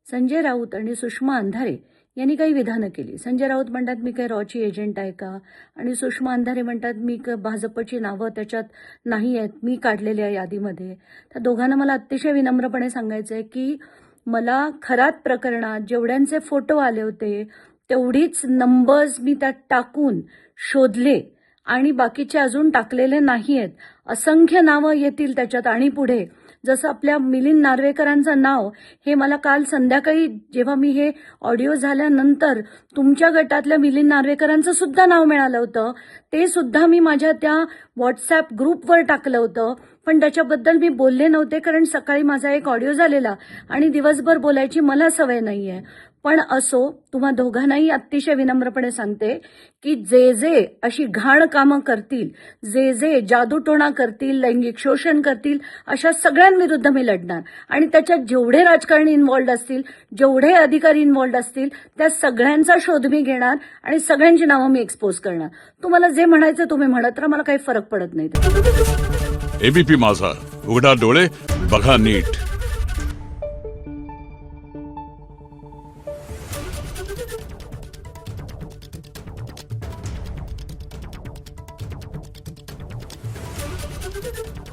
संजय राऊत आणि सुषमा अंधारे यांनी काही विधानं केली. संजय राऊत म्हणतात मी काय रॉची एजंट आहे का, आणि सुषमा अंधारे म्हणतात मी भाजपची नावं त्याच्यात नाही आहेत, मी काढलेल्या यादीमध्ये. त्या दोघांना मला अतिशय विनम्रपणे सांगायचं आहे की मला खरात प्रकरणात जेवढ्यांचे फोटो आले होते तेवढीच नंबर्स मी त्यात टाकून शोधले आणि बाकीचे अजून टाकलेले नाही आहेत. असंख्य नावं येतील त्याच्यात. आणि पुढे जसं आपल्या मिलिंद नार्वेकरांचं नाव हे मला काल संध्याकाळी जेव्हा मी हे ऑडिओ झाल्यानंतर तुमच्या गटातल्या मिलिंद नार्वेकरांचं सुद्धा नाव मिळालं होतं, ते सुद्धा मी माझ्या त्या व्हॉट्सॲप ग्रुपवर टाकलं होतं. पण त्याच्याबद्दल मी बोलले नव्हते कारण सकाळी माझा एक ऑडिओ झालेला आणि दिवसभर बोलायची मला सवय नाहीये. पण असो, तुम्हा दोघांनाही अतिशय विनम्रपणे सांगते की जे जे अशी घाण कामं करतील, जे जे जादूटोणा करतील, लैंगिक शोषण करतील, अशा सगळ्यांविरुद्ध मी लढणार. आणि त्याच्यात जेवढे राजकारणी इन्व्हॉल्ड असतील, जेवढे अधिकारी इन्व्हॉल्ड असतील, त्या सगळ्यांचा शोध मी घेणार आणि सगळ्यांची नावं मी एक्सपोज करणार. तुम्हाला जे म्हणायचं तुम्ही म्हणत राहा, मला काही फरक पडत नाही. एबीपी माझा, उघडा डोळे बघा नीट. Thank you.